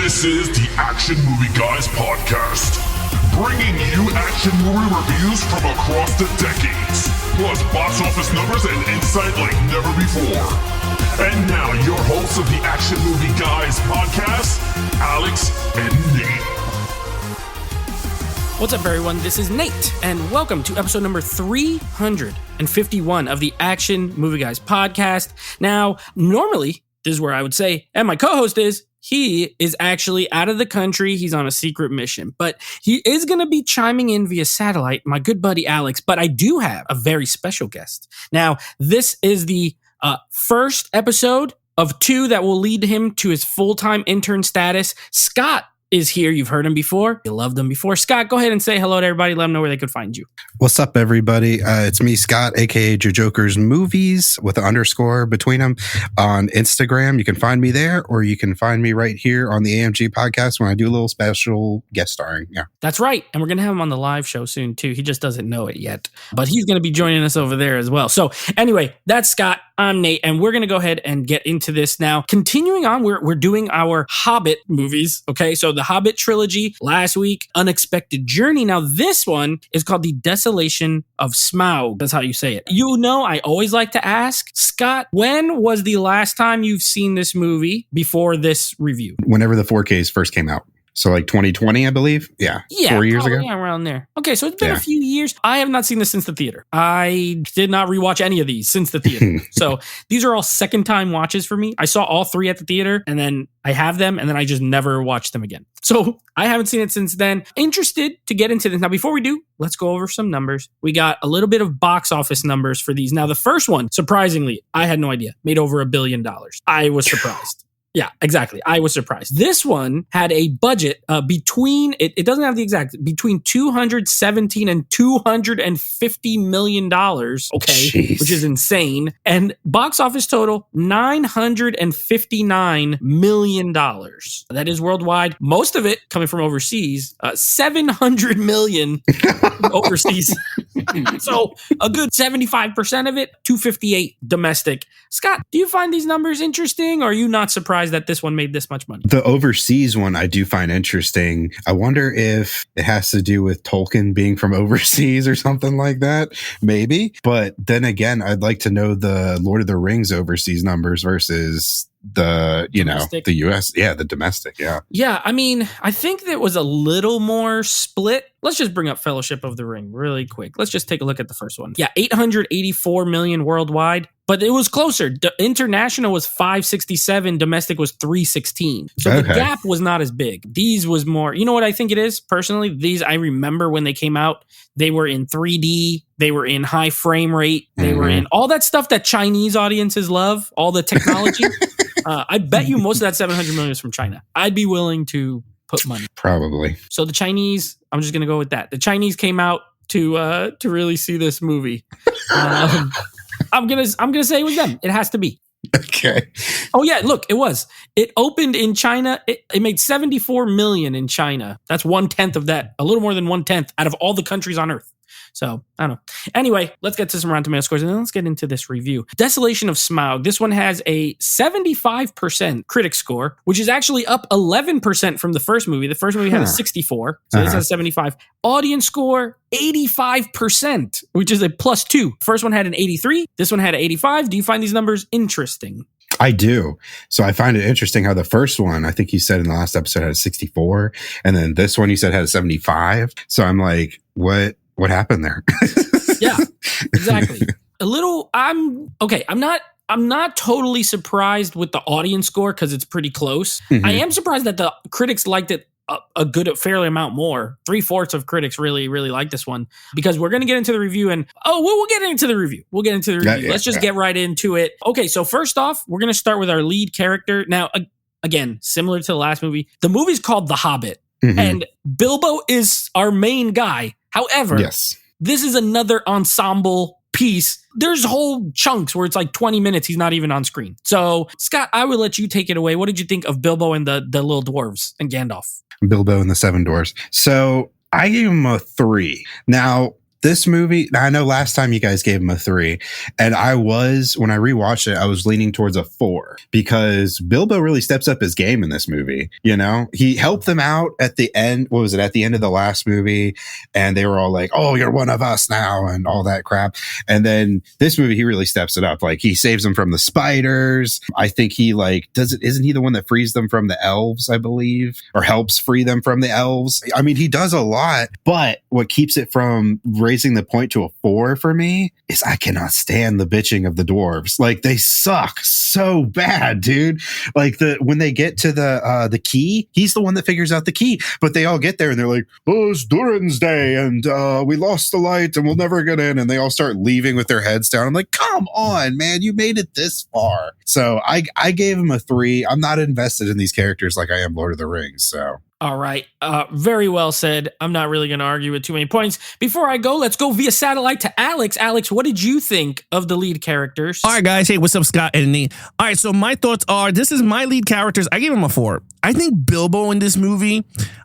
This is the Action Movie Guys podcast, bringing you action movie reviews from across the decades, plus box office numbers and insight like never before. And now, your hosts of the Action Movie Guys podcast, Alex and Nate. What's up, everyone? This is Nate, and welcome to episode number 351 of the Action Movie Guys podcast. Now, normally, this is where I would say, and my co-host he is actually out of the country. He's on a secret mission, but he is going to be chiming in via satellite, my good buddy Alex. But I do have a very special guest. Now, this is the first episode of two that will lead him to his full-time intern status. Scott is here. You've heard him before. You loved him before. Scott, go ahead and say hello to everybody. Let them know where they could find you. What's up, everybody? It's me, Scott, aka Jojoker's Movies with an underscore between them on Instagram. You can find me there, or you can find me right here on the AMG podcast when I do a little special guest starring. Yeah, that's right. And we're going to have him on the live show soon, too. He just doesn't know it yet, but he's going to be joining us over there as well. So anyway, that's Scott. I'm Nate, and we're going to go ahead and get into this now. Continuing on, we're doing our Hobbit movies. Okay, so the Hobbit trilogy last week, Unexpected Journey. Now this one is called the Desolation of Smaug. That's how you say it. You know, I always like to ask, Scott, when was the last time you've seen this movie before this review? Whenever the 4Ks first came out. So like 2020, I believe. Yeah. 4 years ago. Yeah, around there. Okay, so it's been a few years. I have not seen this since the theater. I did not rewatch any of these since the theater. So these are all second time watches for me. I saw all three at the theater, and then I have them, and then I just never watched them again. So I haven't seen it since then. Interested to get into this. Now, before we do, let's go over some numbers. We got a little bit of box office numbers for these. Now, the first one, surprisingly, I had no idea, made over $1 billion. I was surprised. Yeah, exactly. I was surprised. This one had a budget between, it doesn't have the exact, between $217 and $250 million, okay, Jeez. Which is insane. And box office total, $959 million. That is worldwide. Most of it coming from overseas, $700 million overseas. So a good 75% of it, $258 domestic. Scott, do you find these numbers interesting, or are you not surprised that this one made this much money? The overseas one I do find interesting. I wonder if it has to do with Tolkien being from overseas or something like that. Maybe. But then again, I'd like to know the Lord of the Rings overseas numbers versus the, domestic. The US. Yeah, the domestic. Yeah. Yeah. I mean, I think there was a little more split. Let's just bring up Fellowship of the Ring really quick. Let's just take a look at the first one. Yeah, 884 million worldwide, but it was closer. International was 567, domestic was 316. So the gap was not as big. These was more, you know what I think it is? Personally, these, I remember when they came out, they were in 3D, they were in high frame rate, they were in all that stuff that Chinese audiences love, all the technology. I bet you most of that 700 million is from China. I'd be willing to put money. Probably. So the Chinese, I'm just going to go with that. The Chinese came out to really see this movie. I'm gonna say it was them. It has to be. Okay. Oh yeah, look, it was. It opened in China. It made 74 million in China. That's 1/10 of that. A little more than 1/10 out of all the countries on Earth. So, I don't know. Anyway, let's get to some Rotten Tomato scores and then let's get into this review. Desolation of Smaug. This one has a 75% critic score, which is actually up 11% from the first movie. The first movie had a 64, so this has 75. Audience score, 85%, which is a +2. First one had an 83. This one had an 85. Do you find these numbers interesting? I do. So I find it interesting how the first one, I think you said in the last episode, had a 64. And then this one you said had a 75. So I'm like, what happened there? Yeah, exactly. I'm not totally surprised with the audience score because it's pretty close. I am surprised that the critics liked it a fairly amount more. 3/4 of critics really, really like this one because we're going to get into the review and we'll get into the review. Let's just get right into it. Okay, so first off, we're going to start with our lead character. Now, again, similar to the last movie, the movie's called The Hobbit and Bilbo is our main guy. However, this is another ensemble piece. There's whole chunks where it's like 20 minutes. He's not even on screen. So, Scott, I will let you take it away. What did you think of Bilbo and the little dwarves and Gandalf? Bilbo and the Seven Dwarfs. So I gave him a 3. Now, this movie, I know last time you guys gave him a 3, and when I rewatched it, I was leaning towards a 4 because Bilbo really steps up his game in this movie. You know, he helped them out at the end. What was it? At the end of the last movie, and they were all like, "Oh, you're one of us now," and all that crap. And then this movie, he really steps it up. Like, he saves them from the spiders. I think he isn't he the one that frees them from the elves, I believe, or helps free them from the elves? I mean, he does a lot, but what keeps it from raising the point to a 4 for me is I cannot stand the bitching of the dwarves. Like, they suck so bad, dude. Like, when they get to the key, he's the one that figures out the key, but they all get there and they're like, "Oh, it's Durin's day, and we lost the light and we'll never get in," and they all start leaving with their heads down. I'm like, come on, man, you made it this far. So I gave him a 3. I'm not invested in these characters like I am Lord of the Rings, so. All right. Very well said. I'm not really going to argue with too many points. Before I go, let's go via satellite to Alex. Alex, what did you think of the lead characters? All right, guys. Hey, what's up, Scott and Nate? All right, so my thoughts are, this is my lead characters. I gave him a 4. I think Bilbo in this movie,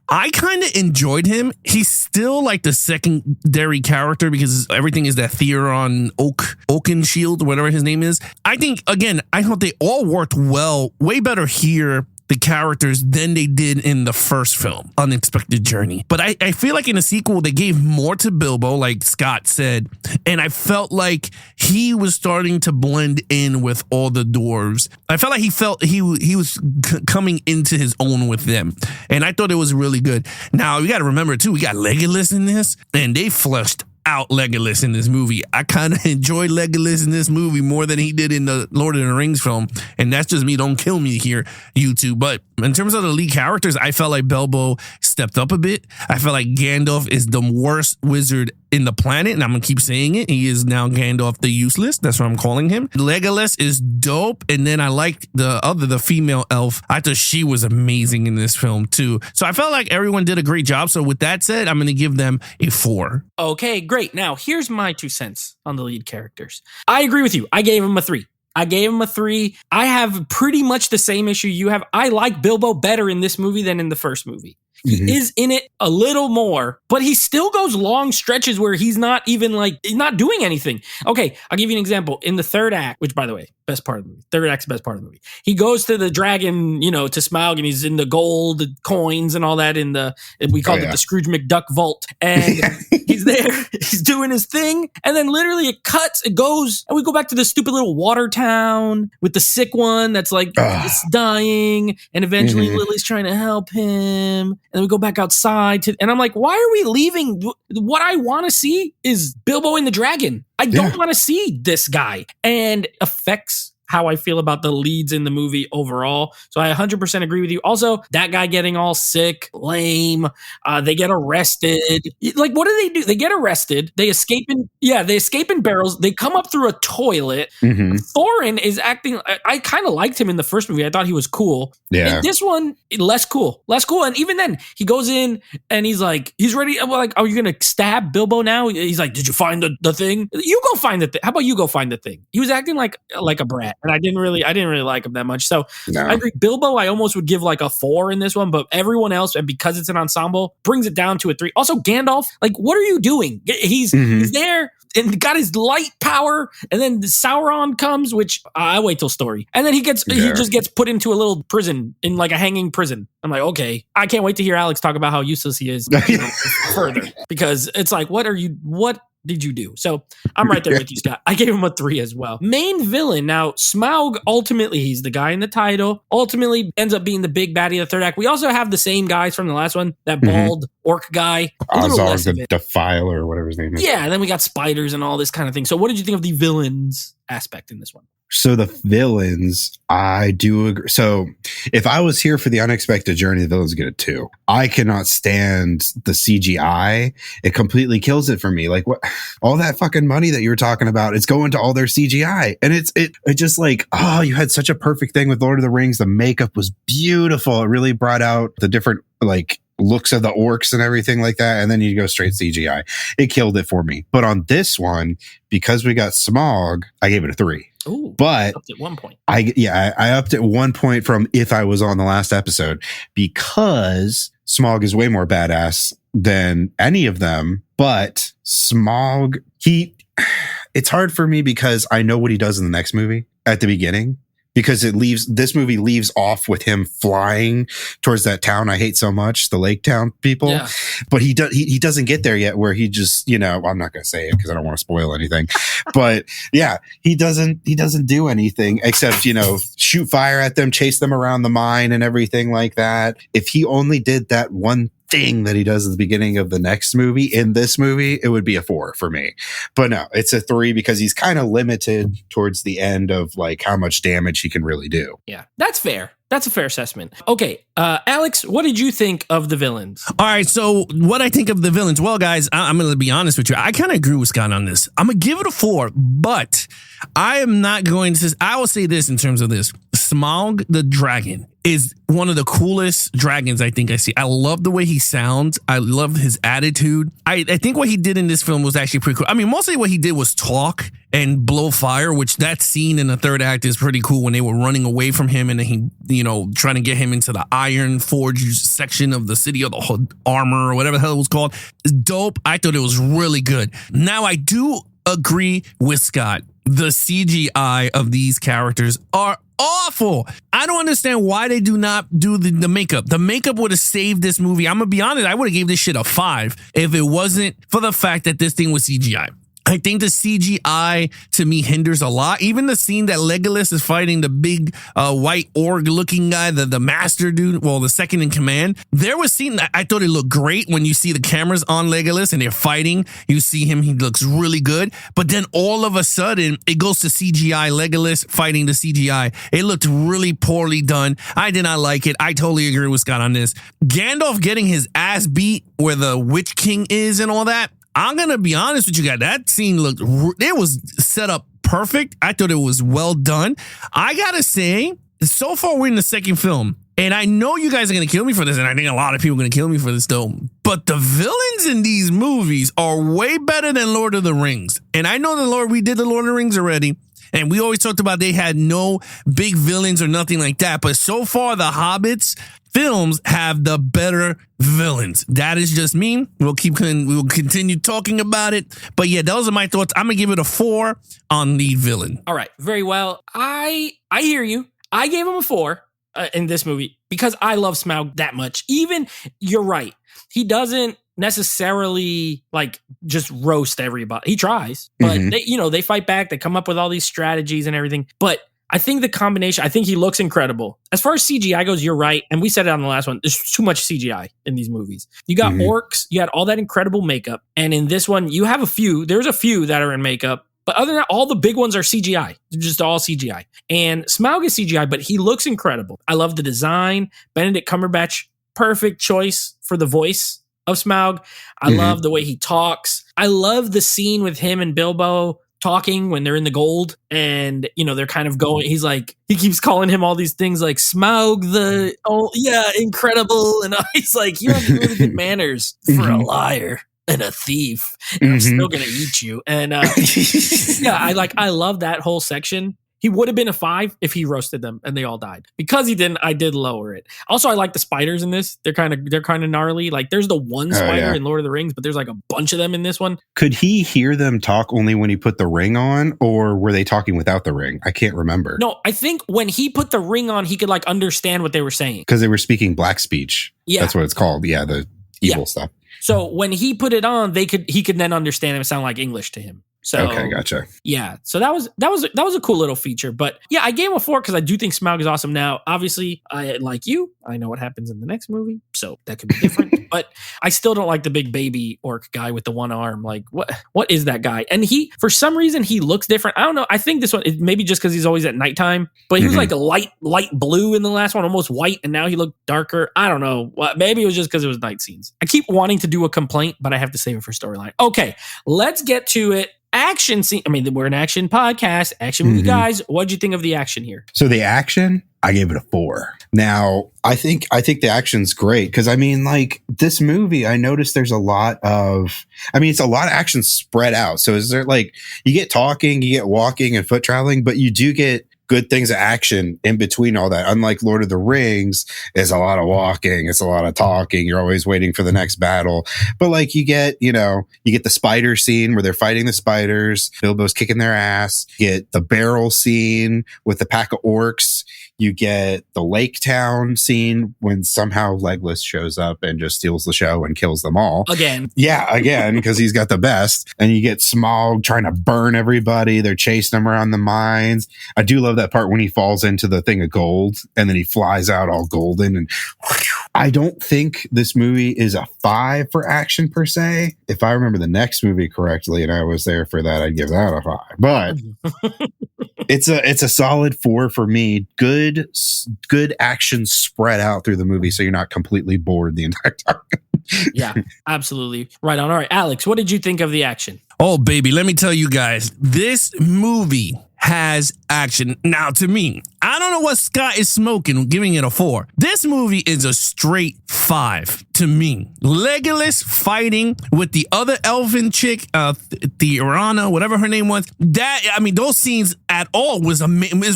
I kind of enjoyed him. He's still like the secondary character because everything is that Theron Oakenshield, whatever his name is. I think, again, I thought they all worked well, way better here, the characters, than they did in the first film, Unexpected Journey. But I feel like in the sequel, they gave more to Bilbo, like Scott said, and I felt like he was starting to blend in with all the dwarves. I felt like he was coming into his own with them, and I thought it was really good. Now, you got to remember, too, we got Legolas in this, and they fleshed out Legolas in this movie. I kind of enjoyed Legolas in this movie more than he did in the Lord of the Rings film, and that's just me. Don't kill me here, you two. But in terms of the lead characters, I felt like Bilbo stepped up a bit. I felt like Gandalf is the worst wizard in the planet, and I'm gonna keep saying it. He is now Gandalf the Useless. That's what I'm calling him. Legolas is dope, and then I liked the female elf. I thought she was amazing in this film too. So I felt like everyone did a great job. So with that said, I'm gonna give them a 4. Okay, great. Now, here's my 2 cents on the lead characters. I agree with you. I gave him a 3. I have pretty much the same issue you have. I like Bilbo better in this movie than in the first movie. He is in it a little more, but he still goes long stretches where he's not even he's not doing anything. Okay, I'll give you an example. In the third act, which by the way, best part of the movie. Third act's the best part of the movie. He goes to the dragon, to Smaug, and he's in the gold coins and all that we call it the Scrooge McDuck vault. And he's there, he's doing his thing, and then literally it goes, and we go back to the stupid little water town with the sick one that's it's dying, and eventually Lily's trying to help him. And then we go back outside and I'm like, why are we leaving? What I want to see is Bilbo and the dragon. I don't want to see this guy. And affects how I feel about the leads in the movie overall. So I 100% agree with you. Also, that guy getting all sick, lame. They get arrested. What do? They get arrested. They escape in barrels. They come up through a toilet. Thorin is acting. I kind of liked him in the first movie. I thought he was cool. Yeah. In this one, less cool. And even then, he goes in and he's ready. I'm like, are you going to stab Bilbo now? He's like, did you find the thing? You go find the thing. How about you go find the thing? He was acting like a brat. And I didn't really like him that much. So I agree. Bilbo, I almost would give a 4 in this one, but everyone else, and because it's an ensemble, brings it down to a 3. Also, Gandalf, what are you doing? He's there and got his light power, and then Sauron comes, which I wait till story, and then he just gets put into a little prison, in a hanging prison. I'm like, okay, I can't wait to hear Alex talk about how useless he is further, because it's what did you do? So I'm right there with you, Scott. I gave him a 3 as well. Main villain. Now, Smaug, ultimately, he's the guy in the title. Ultimately, ends up being the big baddie of the third act. We also have the same guys from the last one, that bald orc guy. Ozark the Defiler, or whatever his name is. Yeah, and then we got spiders and all this kind of thing. So what did you think of the villains aspect in this one? So the villains, I do agree. So if I was here for the Unexpected Journey, the villains get a 2. I cannot stand the CGI. It completely kills it for me. What all that fucking money that you were talking about, it's going to all their CGI. And it just you had such a perfect thing with Lord of the Rings. The makeup was beautiful. It really brought out the different looks of the orcs and everything like that, and then you go straight CGI. It killed it for me. But on this one, because we got Smaug, I gave it a 3. Ooh, but upped at 1 point. I upped it 1 point from if I was on the last episode, because Smaug is way more badass than any of them. But Smaug, it's hard for me because I know what he does in the next movie at the beginning. Because this movie leaves off with him flying towards that town I hate so much, the Lake Town people. Yeah. But he doesn't get there yet, where he just, I'm not going to say it because I don't want to spoil anything. But yeah, he doesn't do anything except, shoot fire at them, chase them around the mine and everything like that. If he only did that one thing that he does at the beginning of the next movie, in this movie, it would be a 4 for me. But no, it's a 3 because he's kind of limited towards the end of like how much damage he can really do. Yeah, that's fair. That's a fair assessment. Okay, Alex, what did you think of the villains? All right, so what I think of the villains, well, guys, I'm going to be honest with you. I kind of agree with Scott on this. I'm going to give it a 4, but I am not going to, I will say this in terms of this. Smaug the dragon is one of the coolest dragons I think I see. I love the way he sounds. I love his attitude. I think what he did in this film was actually pretty cool. I mean, mostly what he did was talk and blow fire, which that scene in the third act is pretty cool when they were running away from him and he, trying to get him into the Iron Forge section of the city of the armor or whatever the hell it was called. It's dope. I thought it was really good. Now, I do agree with Scott. The CGI of these characters are awful. I don't understand why they do not do the makeup. The makeup would have saved this movie. I'm going to be honest. I would have gave this shit a 5 if it wasn't for the fact that this thing was CGI. I think the CGI to me hinders a lot. Even the scene that Legolas is fighting the big white orc looking guy, the master dude, well, the second in command. There was scene that I thought it looked great when you see the cameras on Legolas and they're fighting. You see him, he looks really good. But then all of a sudden it goes to CGI, Legolas fighting the CGI. It looked really poorly done. I did not like it. I totally agree with Scott on this. Gandalf getting his ass beat where the Witch King is and all that. I'm going to be honest with you guys. That scene it was set up perfect. I thought it was well done. I got to say, so far we're in the second film. And I know you guys are going to kill me for this. And I think a lot of people are going to kill me for this though. But the villains in these movies are way better than Lord of the Rings. And I know we did the Lord of the Rings already. And we always talked about they had no big villains or nothing like that. But so far, the Hobbits films have the better villains. That is just me. We'll continue talking about it. But yeah, those are my thoughts. I'm going to give it a 4 on the villain. All right. Very well. I hear you. I gave him a 4 in this movie because I love Smaug that much. Even, you're right. He doesn't necessarily like just roast everybody. He tries, but they fight back. They come up with all these strategies and everything. But I think the combination, I think he looks incredible. As far as CGI goes, you're right. And we said it on the last one. There's too much CGI in these movies. You got orcs, you had all that incredible makeup. And in this one, you have there's a few that are in makeup. But other than that, all the big ones are CGI. They're just all CGI. And Smaug is CGI, but he looks incredible. I love the design. Benedict Cumberbatch, perfect choice for the voice of Smaug. I love the way he talks. I love the scene with him and Bilbo talking when they're in the gold and they're kind of going, he keeps calling him all these things like Smaug incredible, and he's like, you have really good manners for a liar and a thief, and I'm still gonna eat you. And I love that whole section. He would have been a 5 if he roasted them and they all died. Because he didn't, I did lower it. Also, I like the spiders in this. They're kind of gnarly. Like there's the one spider in Lord of the Rings, but there's like a bunch of them in this one. Could he hear them talk only when he put the ring on, or were they talking without the ring? I can't remember. No, I think when he put the ring on, he could like understand what they were saying. Because they were speaking black speech. Yeah. That's what it's called. Yeah, the evil stuff. So when he put it on, he could then understand and sound like English to him. So, okay, gotcha. Yeah, so that was a cool little feature. But yeah, I gave him a 4 because I do think Smaug is awesome. Now, obviously, I know what happens in the next movie, so that could be different. But I still don't like the big baby orc guy with the one arm. Like, what is that guy? And for some reason, he looks different. I don't know. I think this one, maybe just because he's always at nighttime. But he was like a light blue in the last one, almost white, and now he looked darker. I don't know. Maybe it was just because it was night scenes. I keep wanting to do a complaint, but I have to save it for storyline. Okay, let's get to it. Action scene. I mean, we're an action podcast, action movie guys. What'd you think of the action here? So the action, I gave it a 4. Now, I think the action's great because I mean, like this movie, I noticed there's it's a lot of action spread out. So is there like you get talking, you get walking and foot traveling, but you do get good things of action in between all that. Unlike Lord of the Rings, it's a lot of walking, it's a lot of talking. You're always waiting for the next battle. But like you get the spider scene where they're fighting the spiders. Bilbo's kicking their ass. You get the barrel scene with the pack of orcs. You get the Lake Town scene when somehow Legolas shows up and just steals the show and kills them all. Again. Yeah, again, because he's got the best. And you get Smaug trying to burn everybody. They're chasing him around the mines. I do love that part when he falls into the thing of gold and then he flies out all golden. And I don't think this movie is a 5 for action per se. If I remember the next movie correctly and I was there for that, I'd give that a 5. But it's a solid 4 for me. Good action spread out through the movie so you're not completely bored the entire time. Yeah, absolutely. Right on. All right, Alex, what did you think of the action? Oh, baby, let me tell you guys, this movie has action. Now, to me, I don't know what Scott is smoking, giving it a 4. This movie is a straight 5 to me. Legolas fighting with the other elven chick, Theorana, whatever her name was. Those scenes at all is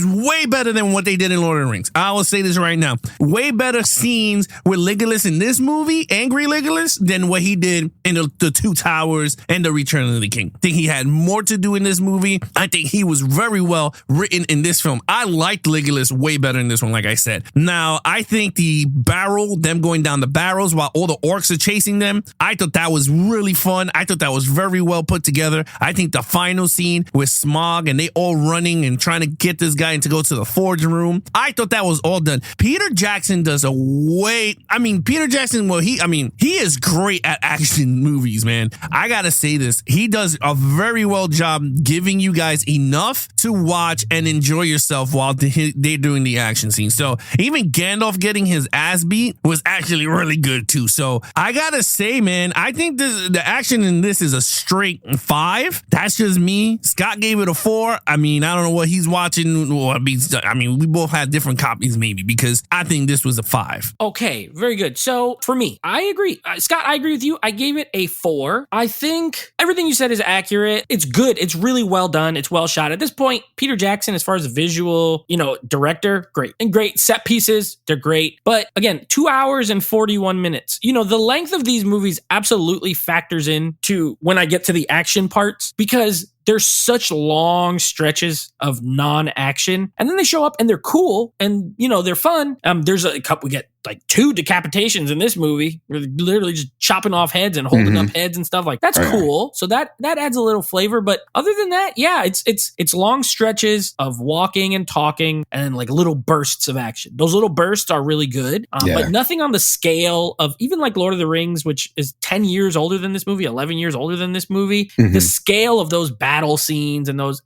way better than what they did in Lord of the Rings. I will say this right now. Way better scenes with Legolas in this movie, Angry Legolas, than what he did in the Two Towers and the Return of the King. I think he had more to do in this movie. I think he was very well written in this film. I liked Legolas way better in this one, like I said. Now, I think them going down the barrels while all the orcs are chasing them, I thought that was really fun. I thought that was very well put together. I think the final scene with Smaug and they all running and trying to get this guy to go to the forge room, I thought that was all done. Peter Jackson does he is great at action movies, man. I gotta say this. He does a very well job giving you guys enough to watch and enjoy yourself while they're doing the action scene. So even Gandalf getting his ass beat was actually really good too. So I gotta say, man, I think the action in this is a straight 5. That's just me. Scott gave it a 4. I don't know what he's watching. We both had different copies maybe, because I think this was a 5. Okay, very good. So for me, I agree. Scott, I agree with you. I gave it a 4. I think everything you said is accurate. It's good. It's really well done. It's well shot. At this point, Peter Jackson, as far as a visual, director, great. And great set pieces, they're great. But again, 2 hours and 41 minutes. The length of these movies absolutely factors into when I get to the action parts, because there's such long stretches of non-action, and then they show up and they're cool and they're fun. There's a couple, we get like 2 decapitations in this movie. We're literally just chopping off heads and holding up heads and stuff like that's cool. So that adds a little flavor. But other than that, yeah, it's long stretches of walking and talking and like little bursts of action. Those little bursts are really good, but nothing on the scale of even like Lord of the Rings, which is 10 years older than this movie, 11 years older than this movie. The scale of those battle scenes and those,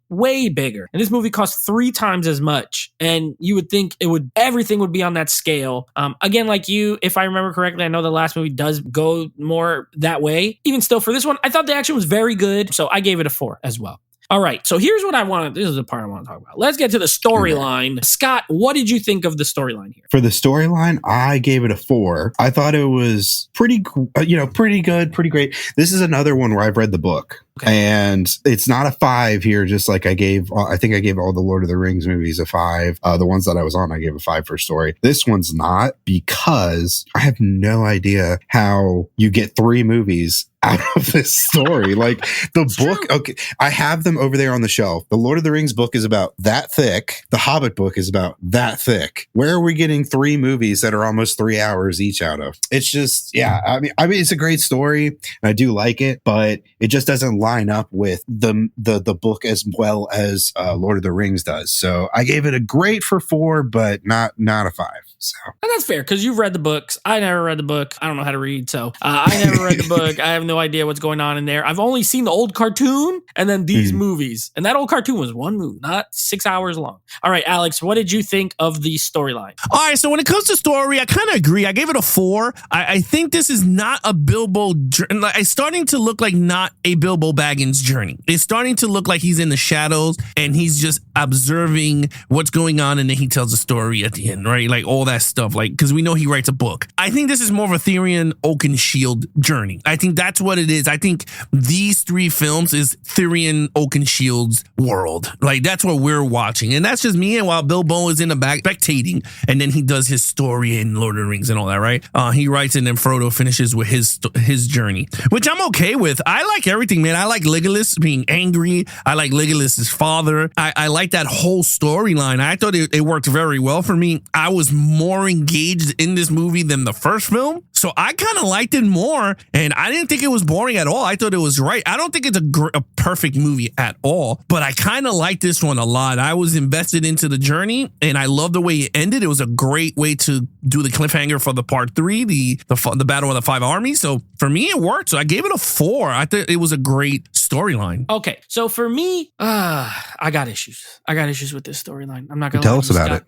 way bigger. And this movie cost 3 times as much. And you would think everything would be on that scale. Again, like you, if I remember correctly, I know the last movie does go more that way. Even still, for this one, I thought the action was very good. So I gave it a 4 as well. All right, so here's what I wanted. This is the part I want to talk about. Let's get to the storyline. Scott, what did you think of the storyline here? For the storyline, I gave it a 4. I thought it was pretty good, pretty great. This is another one where I've read the book. Okay. And it's not a 5 here, just like I think I gave all the Lord of the Rings movies a 5. The ones that I was on, I gave a 5 for story. This one's not, because I have no idea how you get 3 movies out of this story. Like the book, okay, I have them over there on the shelf. The Lord of the Rings book is about that thick. The Hobbit book is about that thick. Where are we getting 3 movies that are almost 3 hours each out of? It's just, I mean, it's a great story and I do like it, but it just doesn't line up with the book as well as Lord of the Rings does. So I gave it a great for 4, but not a 5. So. And that's fair, because you've read the books. I never read the book. I don't know how to read, so I never read the book. I have no idea what's going on in there. I've only seen the old cartoon and then these movies. And that old cartoon was 1 movie, not 6 hours long. All right, Alex, what did you think of the storyline? All right, so when it comes to story, I kind of agree. I gave it a 4. I think this is not a Bilbo. It's starting to look like not a Bilbo Bill Baggins' journey. It's starting to look like he's in the shadows and he's just observing what's going on, and then he tells a story at the end, right? Like all that stuff, like, because we know he writes a book. I think this is more of a Tyrion Oakenshield journey. I think that's what it is. I think these 3 films is Tyrion Oakenshield's world. Like, that's what we're watching. And that's just me, and while Bilbo is in the back spectating, and then he does his story in Lord of the Rings and all that, right? He writes, and then Frodo finishes with his journey, which I'm okay with. I like everything, man. I like Legolas being angry. I like Legolas's father. I like that whole storyline. I thought it worked very well for me. I was more engaged in this movie than the first film, so I kind of liked it more, and I didn't think it was boring at all. I thought it was right. I don't think it's a perfect movie at all, but I kind of like this one a lot. I was invested into the journey, and I love the way it ended. It was a great way to do the cliffhanger for the part 3, the Battle of the 5 Armies. So for me, it worked. So I gave it a 4. I thought it was a great storyline. Okay, so for me, I got issues. I got issues with this storyline. I'm not gonna tell us about it.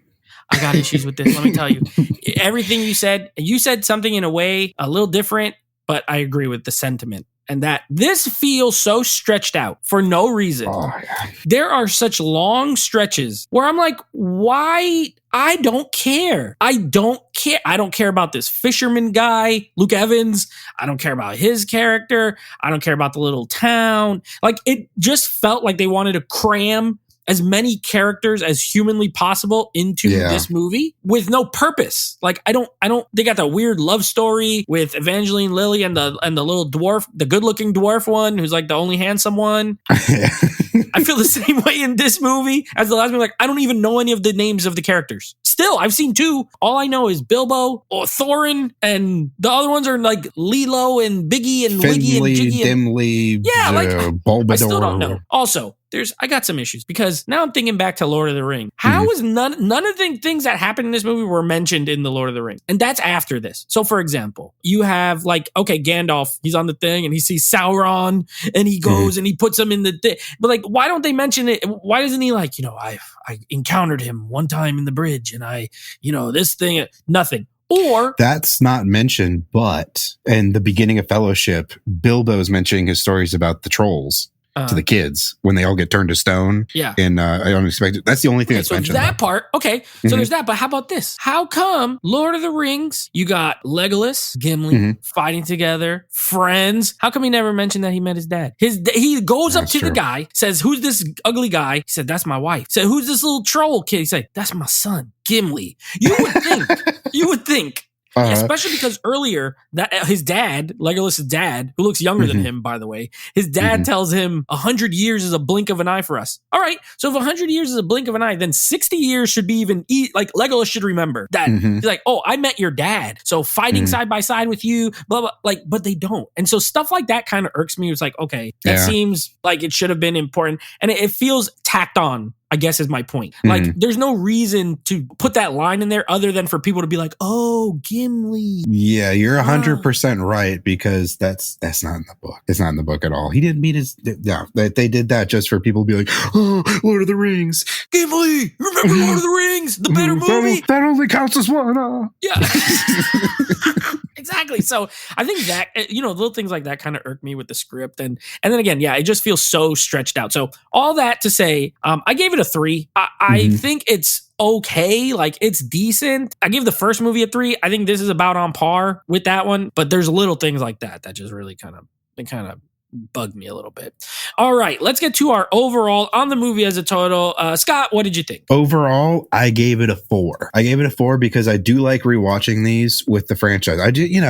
I got issues with this. Let me tell you, everything you said something in a way a little different, but I agree with the sentiment. And that this feels so stretched out for no reason. Oh, yeah. There are such long stretches where I'm like, why? I don't care. I don't care. I don't care about this fisherman guy, Luke Evans. I don't care about his character. I don't care about the little town. Like, it just felt like they wanted to cram as many characters as humanly possible into this movie with no purpose. Like, I don't, they got that weird love story with Evangeline Lilly and the little dwarf, the good looking dwarf one who's like the only handsome one. I feel the same way in this movie as the last movie. Like, I don't even know any of the names of the characters. Still, I've seen 2. All I know is Bilbo or Thorin, and the other ones are like Lilo and Biggie and Wiggy and Jiggy. Dimly, Bulbador. I still don't know. Also, I got some issues because now I'm thinking back to Lord of the Rings. How is none of the things that happened in this movie were mentioned in the Lord of the Rings? And that's after this. So for example, you have like, okay, Gandalf, he's on the thing and he sees Sauron and he goes and he puts him in the thing. But like, why don't they mention it? Why doesn't he like, I encountered him one time in the bridge and this thing, nothing. Or that's not mentioned, but in the beginning of Fellowship, Bilbo's mentioning his stories about the trolls. To the kids when they all get turned to stone. Yeah. And I unexpected. That's the only thing that's mentioned. That part. Okay. So there's that. But how about this? How come Lord of the Rings, you got Legolas, Gimli fighting together, friends. How come he never mentioned that he met his dad? He goes up to the guy, says, "Who's this ugly guy?" He said, "That's my wife." He said, "Who's this little troll kid?" He said, "That's my son, Gimli." You would think. Especially because earlier that his dad, Legolas' dad, who looks younger than him, by the way, his dad tells him 100 years is a blink of an eye for us. All right, so if 100 years is a blink of an eye, then 60 years should be like Legolas should remember that. He's like, oh, I met your dad, so fighting side by side with you, blah blah. Like, but they don't, and so stuff like that kind of irks me. It's like, okay, that seems like it should have been important, and it feels tacked on, I guess, is my point. Like, there's no reason to put that line in there other than for people to be like, oh, Gimli. Yeah, you're 100% right, because that's not in the book. It's not in the book at all. He didn't meet his... Yeah, they did that just for people to be like, oh, Lord of the Rings. Gimli! Remember Lord of the Rings? The better movie? That only counts as one. Yeah. Exactly. So I think that, little things like that kind of irk me with the script. And then again, yeah, it just feels so stretched out. So all that to say, I gave it a 3. I think it's okay. Like, it's decent. I gave the first movie a 3. I think this is about on par with that one, but there's little things like that just really kind of bugged me a little bit. All right, let's get to our overall on the movie as a total. Scott, what did you think? Overall, I gave it a 4. I gave it a 4 because I do like rewatching these with the franchise. I do, you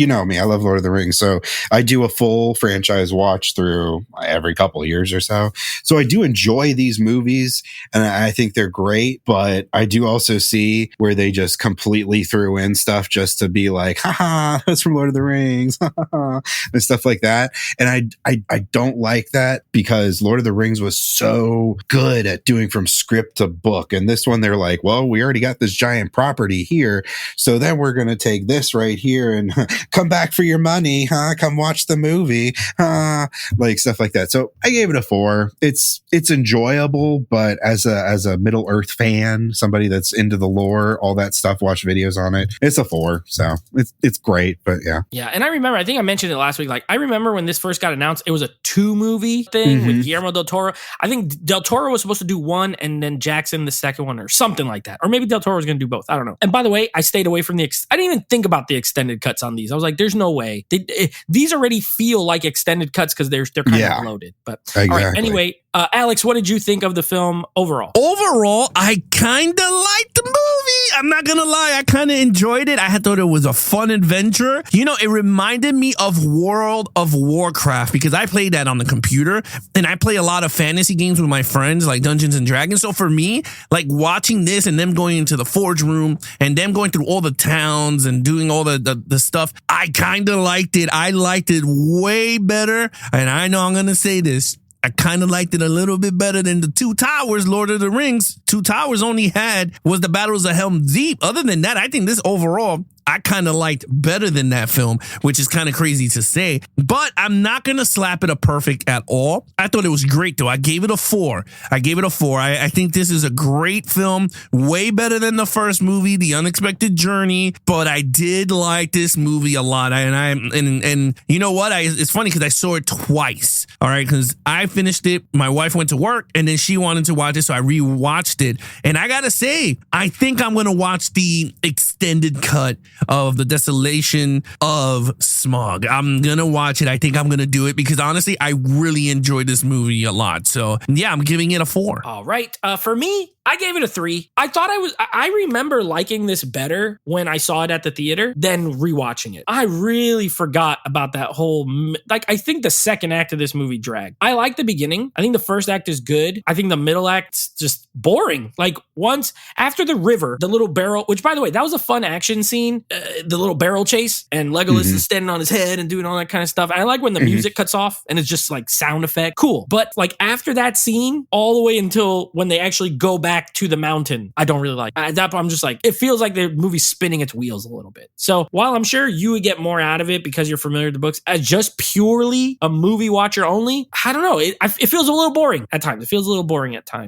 know me, I love Lord of the Rings, so I do a full franchise watch through every couple of years or so. So I do enjoy these movies, and I think they're great, but I do also see where they just completely threw in stuff just to be like, haha, that's from Lord of the Rings, and stuff like that. And I don't like that, because Lord of the Rings was so good at doing from script to book. And this one, they're like, well, we already got this giant property here, so then we're going to take this right here and come back for your money, huh? Come watch the movie, like stuff like that. So I gave it a 4. It's enjoyable, but as a Middle Earth fan, somebody that's into the lore, all that stuff, watch videos on it, it's a 4. So it's great, but yeah. Yeah, and I remember, I think I mentioned it last week. Like, I remember when this first got announced, it was a 2-movie thing with Guillermo del Toro. I think Del Toro was supposed to do one and then Jackson the second one or something like that. Or maybe Del Toro was going to do both. I don't know. And by the way, I stayed away from I didn't even think about the extended cuts on these. I was like, there's no way. These already feel like extended cuts because they're kind of loaded. But exactly. All right, anyway, Alex, what did you think of the film overall? Overall, I kind of liked the movie. I'm not going to lie. I kind of enjoyed it. I thought it was a fun adventure. You know, it reminded me of World of Warcraft because I played that on the computer and I play a lot of fantasy games with my friends like Dungeons and Dragons. So for me, like watching this and them going into the Forge Room and them going through all the towns and doing all the stuff, I kind of liked it. I liked it way better. And I know I'm going to say this. I kind of liked it a little bit better than the Two Towers, Lord of the Rings. Two Towers only was the Battles of Helm's Deep. Other than that, I think this overall, I kind of liked better than that film, which is kind of crazy to say, but I'm not going to slap it a perfect at all. I thought it was great though. I gave it a 4. I think this is a great film, way better than the first movie, The Unexpected Journey, but I did like this movie a lot. And you know what? It's funny because I saw it twice. All right. Because I finished it. My wife went to work and then she wanted to watch it. So I rewatched it. And I got to say, I think I'm going to watch the extended cut of the Desolation of Smaug. I'm gonna watch it. I think I'm gonna do it because honestly, I really enjoyed this movie a lot. So yeah, I'm giving it a 4. All right. For me, I gave it a 3. I remember liking this better when I saw it at the theater than rewatching it. I really forgot about that whole, I think the second act of this movie dragged. I like the beginning. I think the first act is good. I think the middle act's just boring. Like once after the river, the little barrel, which by the way, that was a fun action scene, the little barrel chase and Legolas is standing on his head and doing all that kind of stuff. I like when the music cuts off and it's just like sound effect. Cool. But like after that scene, all the way until when they actually go back to the mountain, I don't really like. At that point, I'm just like, it feels like the movie's spinning its wheels a little bit. So while I'm sure you would get more out of it because you're familiar with the books, as just purely a movie watcher only, I don't know. It feels a little boring at times.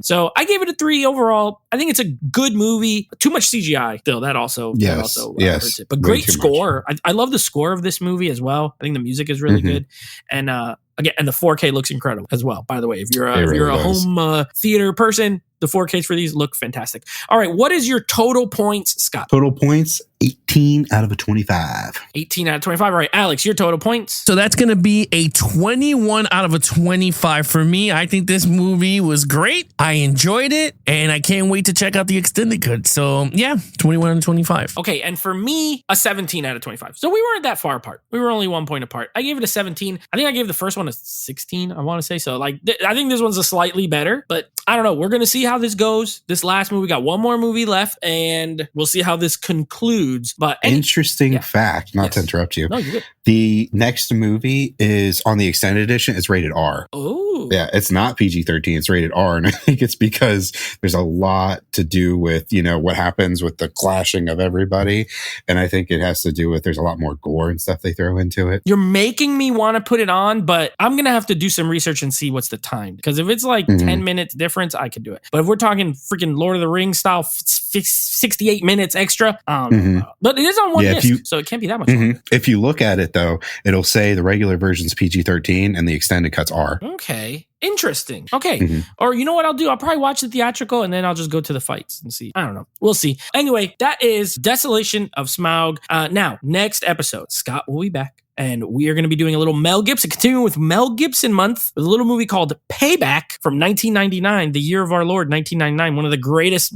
So I gave it a 3 overall. I think it's a good movie. Too much CGI still. That also hurts it. But great score. I love the score of this movie as well. I think the music is really good. And again, and the 4K looks incredible as well. By the way, if you're a home theater person, the 4Ks for these look fantastic. All right, what is your total points, Scott? Total points, 18 out of a 25. 18 out of 25. All right, Alex, your total points? So that's going to be a 21 out of a 25 for me. I think this movie was great. I enjoyed it, and I can't wait to check out the extended cut. So yeah, 21 out of 25. Okay, and for me, a 17 out of 25. So we weren't that far apart. We were only 1 point apart. I gave it a 17. I think I gave the first one a 16, I want to say. So like, I think this one's a slightly better, but I don't know. We're going to see how this goes. This last movie, we got one more movie left, and we'll see how this concludes. But interesting fact, not to interrupt you. No, you're good. The next movie is on the extended edition. It's rated R. Oh, yeah, it's not PG-13. It's rated R, and I think it's because there's a lot to do with what happens with the clashing of everybody, and I think it has to do with there's a lot more gore and stuff they throw into it. You're making me want to put it on, but I'm gonna have to do some research and see what's the time, because if it's like 10 minutes difference, I could do it. But if we're talking freaking Lord of the Rings style, 68 minutes extra, but it is on one disc, so it can't be that much longer. If you look at it though, it'll say the regular version's PG-13 and the extended cuts are. Okay. Interesting. Okay. Or you know what I'll do? I'll probably watch the theatrical and then I'll just go to the fights and see. I don't know. We'll see. Anyway, that is Desolation of Smaug. Now, next episode, Scott will be back. And we are going to be doing a little Mel Gibson, continuing with Mel Gibson month, with a little movie called Payback from 1999, the year of our Lord, 1999. One of the greatest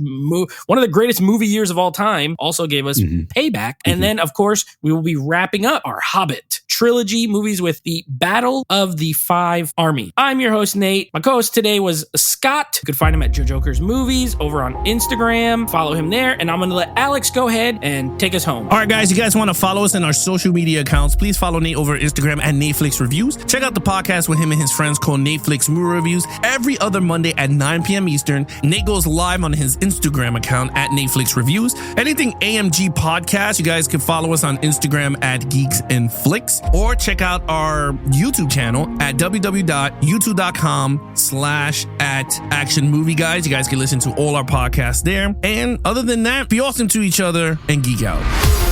movie years of all time. Also gave us Payback. And then, of course, we will be wrapping up our Hobbit trilogy movies with the Battle of the Five Armies. I'm your host, Nate. My co-host today was Scott. You could find him at Joe Joker's Movies over on Instagram. Follow him there. And I'm going to let Alex go ahead and take us home. All right, guys, you guys want to follow us in our social media accounts, please follow Nate over Instagram at Netflix Reviews. Check out the podcast with him and his friends called Netflix Movie Reviews every other Monday at 9 p.m. Eastern. Nate goes live on his Instagram account at Netflix Reviews. Anything AMG Podcast, you guys can follow us on Instagram at Geeks and Flicks, or check out our YouTube channel at www.youtube.com/@actionmovieguys. You guys can listen to all our podcasts there. And other than that, be awesome to each other and geek out.